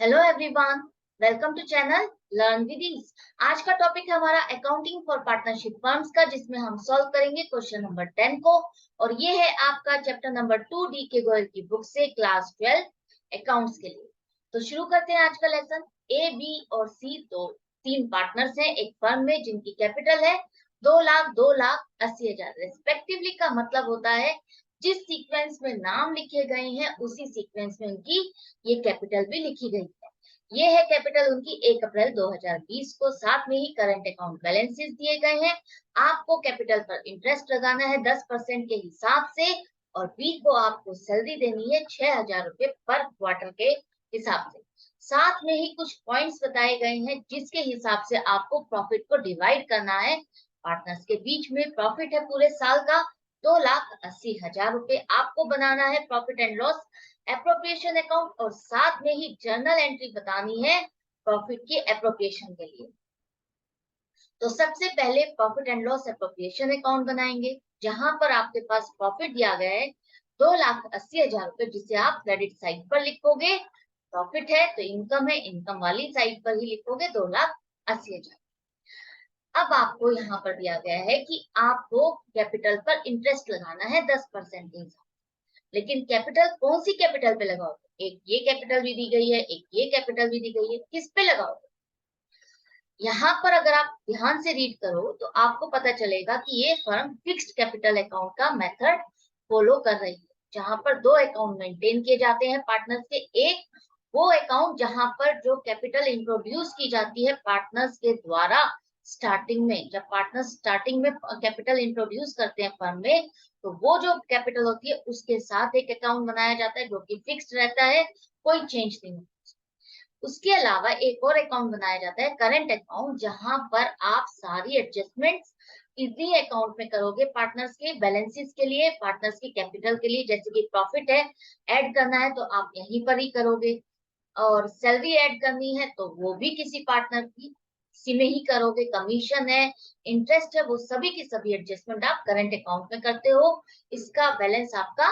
Hello everyone, welcome to channel learn with ease. आज का topic है हमारा अकाउंटिंग फॉर पार्टनरशिप फर्म्स का, जिसमें हम सॉल्व करेंगे क्वेश्चन नंबर 10 को। और ये है आपका चैप्टर नंबर 2 डी के गोयल की बुक से, क्लास 12 अकाउंट्स के लिए। तो शुरू करते हैं आज का लेसन। ए, बी और सी तो तीन पार्टनर्स हैं एक फर्म में, जिनकी कैपिटल है 2 लाख 2,80,000 रेस्पेक्टिवली। का मतलब होता है जिस सीक्वेंस में नाम लिखे गए हैं उसी सीक्वेंस में उनकी ये कैपिटल भी लिखी गई है। ये है कैपिटल उनकी 1 अप्रैल 2020 को। साथ में ही करंट अकाउंट बैलेंसेस दिए गए हैं। आपको कैपिटल पर इंटरेस्ट लगाना है 10% के हिसाब से, और बी को आपको सैलरी देनी है 6,000 रुपए पर क्वार्टर के हिसाब से। साथ में ही कुछ पॉइंट्स बताए गए हैं जिसके हिसाब से आपको प्रॉफिट को डिवाइड करना है पार्टनर्स के बीच में। प्रॉफिट है पूरे साल का 2,80,000 रुपए। आपको बनाना है profit and loss appropriation account, और साथ में ही जर्नल एंट्री बतानी है प्रॉफिट की एप्रोप्रिएशन के लिए। तो सबसे पहले profit and loss appropriation account बनाएंगे, जहां पर आपके पास प्रॉफिट दिया गया है 2,80,000 रुपए, जिसे आप क्रेडिट साइड पर लिखोगे। प्रॉफिट है तो इनकम है, इनकम वाली साइड पर ही लिखोगे 2,80,000। अब आपको यहाँ पर दिया गया है कि आपको कैपिटल पर इंटरेस्ट लगाना है 10% के हिसाब। लेकिन कैपिटल कौन सी कैपिटल पे लगाओगे? एक ये कैपिटल भी दी गई है, एक ये कैपिटल भी दी गई है, किस पे लगाओगे? यहाँ पर अगर आप ध्यान से रीड करो तो आपको पता चलेगा कि ये फर्म फिक्स्ड कैपिटल अकाउंट का मेथड फॉलो कर रही है, जहां पर दो अकाउंट मेंटेन किए जाते हैं पार्टनर्स के। एक वो अकाउंट जहां पर जो कैपिटल इंट्रोड्यूस की जाती है पार्टनर्स के द्वारा स्टार्टिंग में, जब पार्टनर्स स्टार्टिंग में कैपिटल इंट्रोड्यूस करते हैं फर्म में, तो वो जो कैपिटल होती है उसके साथ एक अकाउंट बनाया जाता है जो कि फिक्स्ड रहता है, कोई चेंज नहीं होता। उसके अलावा एक और अकाउंट बनाया जाता है करंट अकाउंट, जहां पर आप सारी एडजस्टमेंट्स इसी अकाउंट में करोगे पार्टनर्स के बैलेंसेस के लिए, पार्टनर्स की कैपिटल के लिए। जैसे कि प्रॉफिट है ऐड करना है तो आप यहीं पर ही करोगे, और सैलरी ऐड करनी है तो वो भी किसी पार्टनर की इसी में ही करोगे। कमीशन है, इंटरेस्ट है, वो सभी की सभी एडजस्टमेंट आप करंट अकाउंट में करते हो। इसका बैलेंस आपका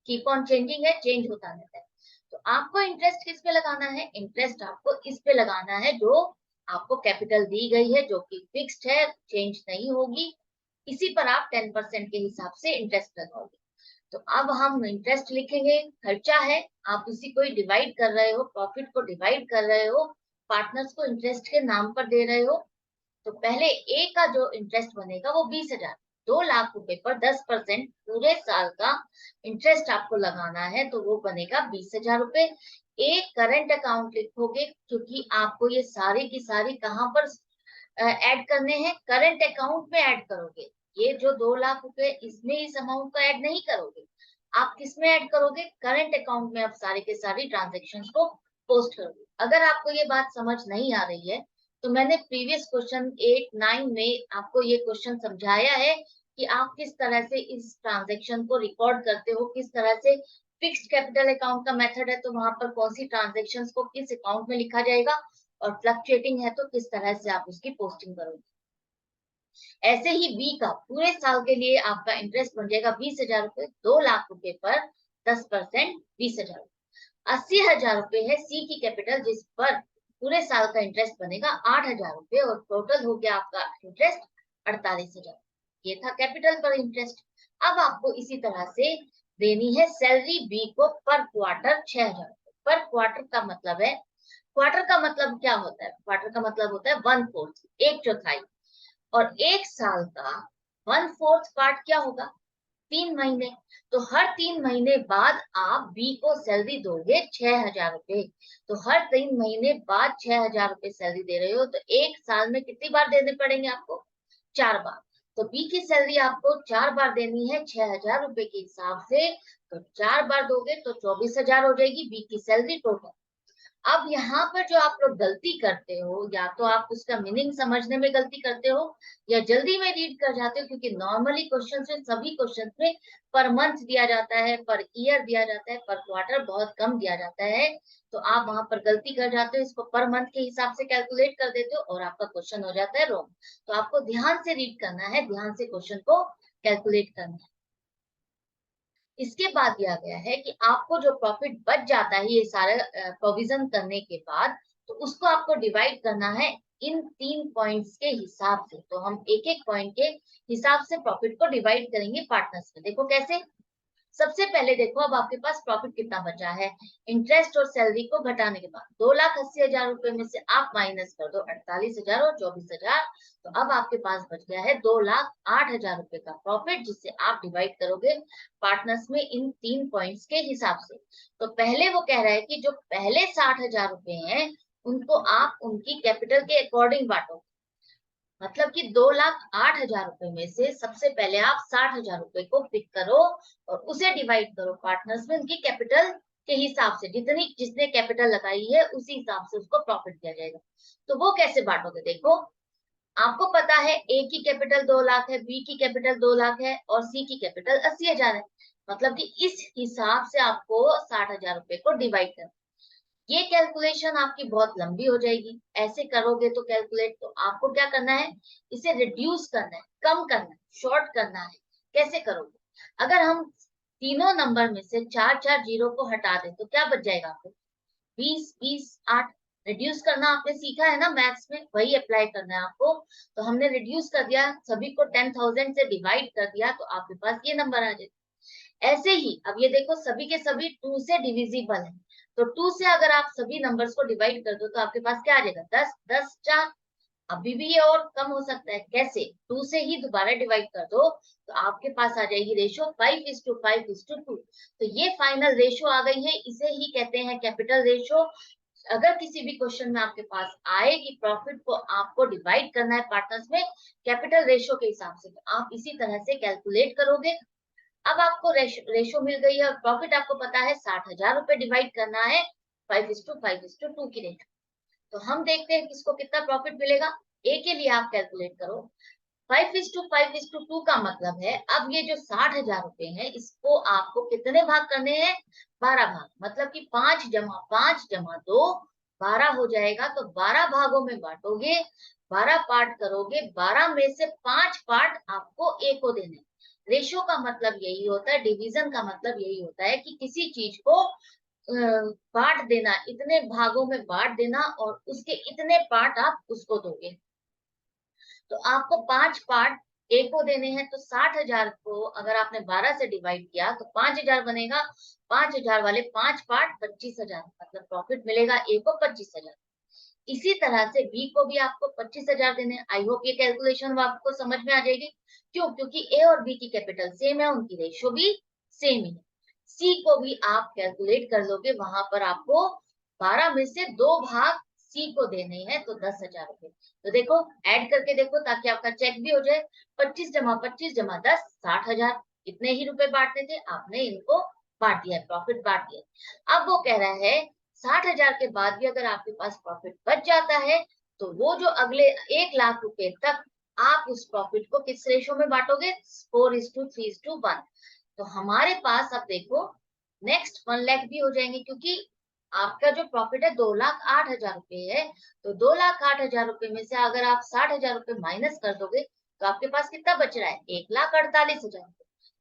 कीप ऑन चेंजिंग है, चेंज होता रहता है। तो आपको इंटरेस्ट किस पे लगाना है? इंटरेस्ट आपको इस पे लगाना है जो आपको कैपिटल दी गई है, जो कि फिक्स्ड है, चेंज नहीं होगी। इसी पर आप 10% के हिसाब से इंटरेस्ट लगाओगे। तो अब हम इंटरेस्ट लिखेंगे, खर्चा है, आप इसी को ही डिवाइड कर रहे हो, प्रॉफिट को डिवाइड कर रहे हो, पार्टनर्स को इंटरेस्ट के नाम पर दे रहे हो। तो पहले ए का जो इंटरेस्ट बनेगा वो 20,000। 2 लाख रुपए पर 10% पूरे साल का इंटरेस्ट आपको लगाना है, तो वो बनेगा 20,000 रुपए। एक करंट अकाउंट लिखोगे, क्योंकि आपको ये सारी की सारी कहाँ पर ऐड करने हैं? करंट अकाउंट में ऐड करोगे। ये जो 2 लाख रुपए इसमें इस अमाउंट को ऐड नहीं करोगे, आप किस में ऐड करोगे? करंट अकाउंट में आप सारी के सारी ट्रांजेक्शन को पोस्ट करोगे। अगर आपको ये बात समझ नहीं आ रही है तो मैंने प्रीवियस क्वेश्चन 8 9 में आपको ये क्वेश्चन समझाया है कि आप किस तरह से इस ट्रांजेक्शन को रिकॉर्ड करते हो, किस तरह से फिक्स्ड कैपिटल अकाउंट का मेथड है तो वहां पर कौन सी ट्रांजेक्शन को किस अकाउंट में लिखा जाएगा, और फ्लक्चुएटिंग है तो किस तरह से आप उसकी पोस्टिंग करोगे। ऐसे ही बी का पूरे साल के लिए आपका इंटरेस्ट बन जाएगा 20,000 रुपए। 2 लाख रुपए पर 10% 20,000। 80,000 रुपए है सी की कैपिटल, जिस पर पूरे साल का इंटरेस्ट बनेगा 8,000 रुपए, और टोटल हो गया आपका इंटरेस्ट 48,000। ये था कैपिटल पर इंटरेस्ट। अब आपको इसी तरह से देनी है सैलरी बी को पर क्वार्टर 6,000 पर क्वार्टर। का मतलब है, क्वार्टर का मतलब क्या होता है? क्वार्टर का मतलब होता है 1/4, एक चौथाई। और एक साल का 1/4 पार्ट क्या होगा? 3 महीने। तो हर 3 महीने बाद आप बी को सैलरी दोगे 6,000 रुपए। तो हर 3 महीने बाद 6,000 रुपए सैलरी दे रहे हो, तो एक साल में कितनी बार देने पड़ेंगे आपको? 4 बार। तो बी की सैलरी आपको 4 बार देनी है 6,000 रुपए के हिसाब से। तो 4 बार दोगे तो 24,000 हो जाएगी बी की सैलरी टोटल। अब यहाँ पर जो आप लोग गलती करते हो, या तो आप उसका मीनिंग समझने में गलती करते हो, या जल्दी में रीड कर जाते हो, क्योंकि नॉर्मली क्वेश्चन में सभी क्वेश्चन में पर मंथ दिया जाता है, पर ईयर दिया जाता है, पर क्वार्टर बहुत कम दिया जाता है। तो आप वहां पर गलती कर जाते हो, इसको पर मंथ के हिसाब से कैलकुलेट कर देते हो और आपका क्वेश्चन हो जाता है रॉन्ग। तो आपको ध्यान से रीड करना है, ध्यान से क्वेश्चन को कैलकुलेट करना है। इसके बाद दिया गया है कि आपको जो प्रॉफिट बच जाता है ये सारे प्रोविजन करने के बाद, तो उसको आपको डिवाइड करना है इन 3 पॉइंट्स के हिसाब से। तो हम एक एक पॉइंट के हिसाब से प्रॉफिट को डिवाइड करेंगे पार्टनर्स में। देखो कैसे। सबसे पहले देखो अब आपके पास प्रॉफिट कितना बचा है। इंटरेस्ट और सैलरी को घटाने के बाद 2,80,000 रुपए में से आप माइनस कर दो 48,000 और 24,000। तो अब आपके पास बच गया है 2,08,000 रुपए का प्रॉफिट, जिससे आप डिवाइड करोगे पार्टनर्स में इन 3 पॉइंट्स के हिसाब से। तो पहले वो कह रहा है कि जो पहले 60,000 रुपए हैं उनको आप उनकी कैपिटल के अकॉर्डिंग बांटो। मतलब कि 2,08,000 रुपए में से सबसे पहले आप 60,000 रुपए को पिक करो और उसे डिवाइड करो पार्टनर्स में उनकी कैपिटल के हिसाब से। जितनी जिसने कैपिटल लगाई है उसी हिसाब से उसको प्रॉफिट दिया जाएगा। तो वो कैसे बांटोगे। देखो आपको पता है ए की कैपिटल 2 लाख है, बी की कैपिटल 2 लाख है और सी की कैपिटल 80,000 है। मतलब कि इस हिसाब से आपको 60,000 रुपए को डिवाइड करना। ये कैलकुलेशन आपकी बहुत लंबी हो जाएगी। ऐसे करोगे तो कैलकुलेट, तो आपको क्या करना है, इसे रिड्यूस करना है, कम करना है, शॉर्ट करना है। कैसे करोगे। अगर हम तीनों नंबर में से 4 जीरो को हटा दें तो क्या बच जाएगा आपको, 20 20 8। रिड्यूस करना आपने सीखा है ना मैथ्स में, वही अप्लाई करना है आपको। तो हमने रिड्यूस कर दिया, सभी को 10,000 से डिवाइड कर दिया, तो आपके पास ये नंबर आ जाएगा। ऐसे ही अब ये देखो सभी के सभी 2 से डिविजिबल है। तो 2 से अगर आप सभी नंबर्स को डिवाइड कर दो तो आपके पास क्या आ जाएगा, 10 10 4। अभी भी ये और कम हो सकता है। कैसे, 2 से ही दोबारा डिवाइड कर दो तो आपके पास आ जाएगी रेशो 5:5:2। तो ये फाइनल रेशो आ गई है, इसे ही कहते हैं कैपिटल रेशो। अगर किसी भी क्वेश्चन में आपके पास आए कि प्रॉफिट को आपको डिवाइड करना है पार्टनर्स में कैपिटल रेशो के हिसाब से, तो आप इसी तरह से कैलकुलेट करोगे। अब आपको रेशो मिल गई है और प्रॉफिट आपको पता है 60,000 रुपए डिवाइड करना है 5:5:2 की रेशो। तो हम देखते हैं किसको कितना प्रॉफिट मिलेगा। ए के लिए आप कैलकुलेट करो। 5:5:2 का मतलब है अब ये जो 60,000 रुपए है इसको आपको कितने भाग करने हैं, 12 भाग। मतलब कि 5 जमा 5 जमा 2 12 हो जाएगा। तो 12 भागों में बांटोगे, 12 पार्ट करोगे, 12 में से 5 पार्ट आपको ए को देने। रेशो का मतलब यही होता है, डिवीजन का मतलब यही होता है कि किसी चीज को बांट देना, इतने भागों में बांट देना और उसके इतने पार्ट आप उसको दोगे। तो आपको 5 पार्ट ए को देने हैं। तो 60,000 को अगर आपने 12 से डिवाइड किया तो 5,000 बनेगा। 5,000 वाले 5 पार्ट 25,000, मतलब प्रॉफिट मिलेगा ए को 25,000। इसी तरह से बी को भी आपको 25,000 देने। आई होप ये कैलकुलेशन आपको समझ में आ जाएगी। क्यों, क्योंकि ए और बी की कैपिटल सेम है, उनकी रेशो भी सेम ही है। सी को भी आप कैलकुलेट कर लोगे, वहां पर आपको 12 में से 2 भाग सी को देने हैं, तो 10,000 रुपए। तो देखो ऐड करके देखो ताकि आपका चेक भी हो जाए। 25 जमा 25 जमा 10 60,000। इतने ही रुपए बांटने थे, आपने इनको बांट दिया, प्रॉफिट बांट दिया। अब वो कह रहा है 60,000 के बाद भी अगर आपके पास प्रॉफिट बच जाता है तो वो जो अगले 1 लाख रुपए तक आप उस प्रॉफिट को किस रेशो में बांटोगे, 4:3:1। तो हमारे पास अब देखो नेक्स्ट 1 लाख भी हो जाएंगे, क्योंकि आपका जो प्रॉफिट है 2,08,000 रुपए है। तो 2,08,000 रुपए में से अगर आप 60,000 रुपए माइनस कर दोगे तो आपके पास कितना बच रहा है, 1,48,000।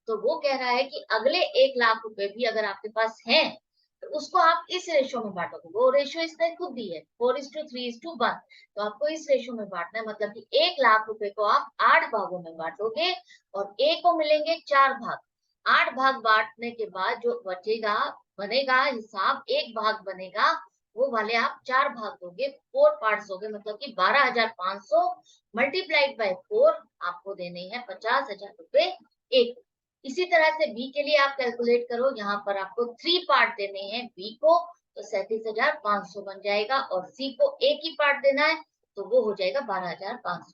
तो वो कह रहा है कि अगले 1 लाख रुपए भी अगर आपके पास हैं तो उसको आप इस रेशो में बांटोगे। वो रेशो इसने खुद दी है 4:3:1। तो आपको इस रेशो में बांटना है, मतलब कि 1 लाख रुपए को आप 8 भागों में बांटोगे और ए को मिलेंगे 4 भाग। 8 भाग बांटने के बाद जो बचेगा बनेगा हिसाब, एक भाग बनेगा, वो वाले आप 4 भाग दोगे, 4 पार्ट्स दोगे, मतलब कि 12,500 मल्टीप्लाइड बाय 4 आपको देने हैं 50,000 रुपए एक। इसी तरह से बी के लिए आप कैलकुलेट करो, यहाँ पर आपको 3 पार्ट देने हैं बी को, तो 37,500 बन जाएगा। और सी को एक ही पार्ट देना है तो वो हो जाएगा 12,500।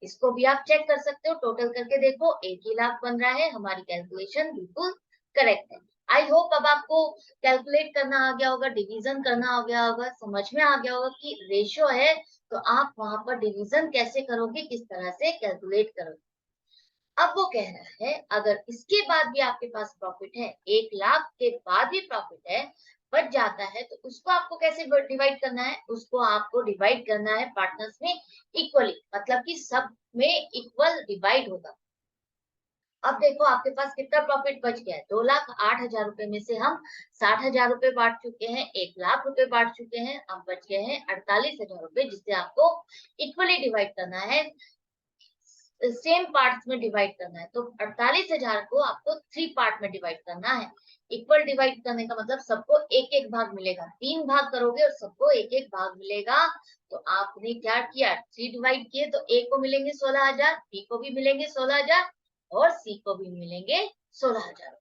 इसको भी आप चेक कर सकते हो, टोटल करके देखो 1 लाख बन रहा है। हमारी कैलकुलेशन बिल्कुल करेक्ट है। आई होप अब आपको कैलकुलेट करना आ गया होगा, डिवीजन करना आ गया होगा, समझ में आ गया होगा कि रेशियो है तो आप वहां पर डिवीजन कैसे करोगे, किस तरह से कैलकुलेट करोगे। अब वो कह रहा है अगर इसके बाद भी आपके पास प्रॉफिट है, 1 लाख के बाद भी प्रॉफिट है, बच जाता है, तो उसको आपको कैसे डिवाइड करना है, उसको आपको डिवाइड करना है पार्टनर्स में इक्वली, मतलब कि सब में इक्वल डिवाइड होगा। अब देखो आपके पास कितना प्रॉफिट बच गया है। 2,08,000 रुपए में से हम 60,000 रुपए बांट चुके हैं, 1,00,000 रुपए बांट चुके हैं, अब बच गए हैं 48,000 रुपए, जिसे आपको इक्वली डिवाइड करना है, सेम पार्ट्स में डिवाइड करना है। तो 48,000 को आपको 3 पार्ट में डिवाइड करना है। इक्वल डिवाइड करने का मतलब सबको एक एक भाग मिलेगा, 3 भाग करोगे और सबको एक एक भाग मिलेगा। तो आपने क्या किया, 3 डिवाइड किए तो ए को मिलेंगे 16,000, बी को भी मिलेंगे 16,000 और सी को भी मिलेंगे 16,000।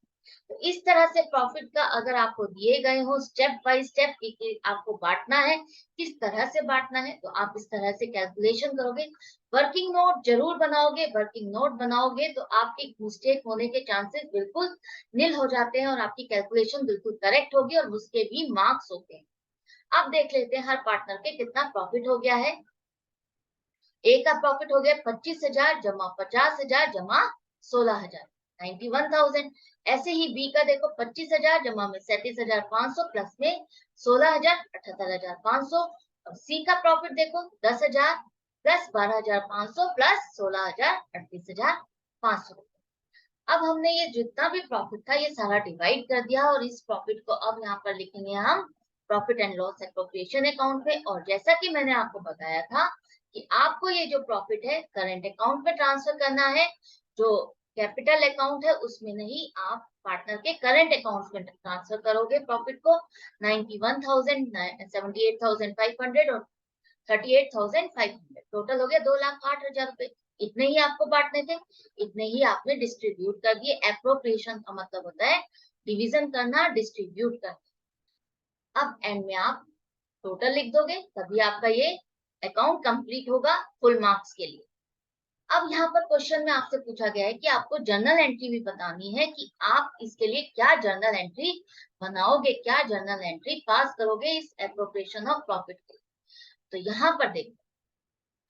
तो इस तरह से प्रॉफिट का अगर आपको दिए गए हो स्टेप बाय स्टेप आपको बांटना है, किस तरह से बांटना है, तो आप इस तरह से कैलकुलेशन करोगे। वर्किंग नोट जरूर बनाओगे, वर्किंग नोट बनाओगे तो आपकी मिस्टेक होने के चांसेस बिल्कुल निल हो जाते हैं और आपकी कैलकुलेशन बिल्कुल करेक्ट होगी और उसके भी मार्क्स होते हैं। अब देख लेते हैं हर पार्टनर के कितना प्रॉफिट हो गया है। ए का प्रॉफिट हो गया 25,000 जमा 50,000 जमा 16,000, 91,000। ऐसे ही बी का देखो 25,000 जमा में 37,500 प्लस में 16,000, 78,500। और सी का प्रॉफिट देखो 10,000 प्लस 12,500 प्लस 16,000, 38,500। अब हमने ये जितना भी प्रॉफिट था ये सारा डिवाइड कर दिया और इस प्रॉफिट को अब यहाँ पर लिखेंगे हम profit and loss appropriation account में। और जैसा कि मैंने आपको बताया था कि आपको ये जो प्रॉफिट है करंट अकाउंट में ट्रांसफर करना है, जो कैपिटल अकाउंट है उसमें नहीं, आप पार्टनर के करंट अकाउंट में ट्रांसफर करोगे प्रॉफिट को। 91,000, 78,500 और 38,500 टोटल हो गया 2,08,000 रुपए। इतने ही आपको बांटने थे, इतने ही आपने डिस्ट्रीब्यूट कर दिए। एप्रोप्रिएशन का मतलब होता है डिवीजन करना, डिस्ट्रीब्यूट करना। अब एंड में आप टोटल लिख दोगे, तभी आपका ये अकाउंट कंप्लीट होगा फुल मार्क्स के लिए। अब यहाँ पर क्वेश्चन में आपसे पूछा गया है कि आपको जर्नल एंट्री भी बतानी है कि आप इसके लिए क्या जर्नल एंट्री बनाओगे, क्या जर्नल एंट्री पास करोगे इस एप्रोप्रिएशन ऑफ प्रॉफिट के। तो यहाँ पर देखो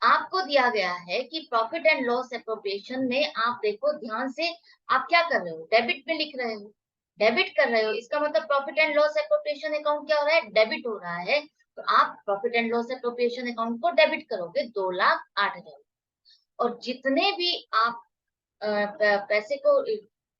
आपको दिया गया है कि प्रॉफिट एंड लॉस एप्रोप्रिएशन में आप देखो ध्यान से, आप क्या कर रहे हो, डेबिट में लिख रहे हो, डेबिट कर रहे हो। इसका मतलब profit and loss appropriation account क्या हो रहा है, डेबिट हो रहा है। तो आप profit and loss appropriation account को डेबिट करोगे 2,08,000। और जितने भी आप पैसे को,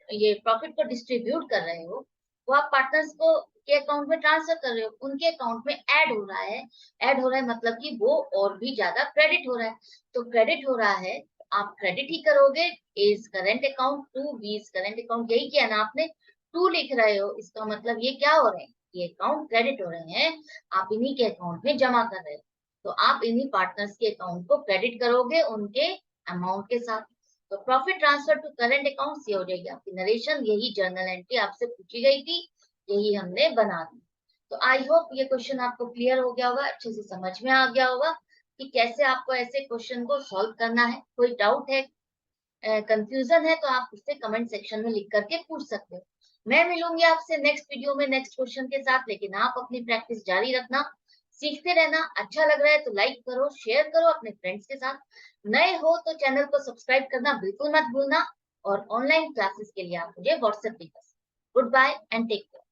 ये प्रॉफिट को डिस्ट्रीब्यूट कर रहे हो, वो आप पार्टनर्स को के अकाउंट में ट्रांसफर कर रहे हो, उनके अकाउंट में ऐड हो रहा है। ऐड हो रहा है मतलब कि वो और भी ज्यादा क्रेडिट हो रहा है। तो क्रेडिट हो रहा है, आप क्रेडिट ही करोगे। A is current account, to B is current account, यही किया ना आपने, टू लिख रहे हो, इसका मतलब ये क्या हो रहे हैं, ये अकाउंट क्रेडिट हो रहे हैं, आप इन्हीं के अकाउंट में जमा कर रहे हो। तो आप इन्हीं पार्टनर्स के अकाउंट को क्रेडिट करोगे उनके अमाउंट के साथ। तो profit transfer to current account ये हो जाएगी आपकी नरेशन। यही जर्नल एंट्री आपसे पूछी गई थी, यही हमने बना दी। तो आई होप ये क्वेश्चन आपको क्लियर हो गया होगा, अच्छे से समझ में आ गया होगा कि कैसे आपको ऐसे क्वेश्चन को सॉल्व करना है। कोई डाउट है, कंफ्यूजन है तो आप उससे कमेंट सेक्शन में लिख करके पूछ सकते हो। मैं मिलूंगी आपसे नेक्स्ट वीडियो में नेक्स्ट क्वेश्चन के साथ, लेकिन आप अपनी प्रैक्टिस जारी रखना, सीखते रहना। अच्छा लग रहा है तो लाइक करो, शेयर करो अपने फ्रेंड्स के साथ। नए हो तो चैनल को सब्सक्राइब करना बिल्कुल मत भूलना। और ऑनलाइन क्लासेस के लिए आप मुझे व्हाट्सएप पे कर सकते। Good bye and take care.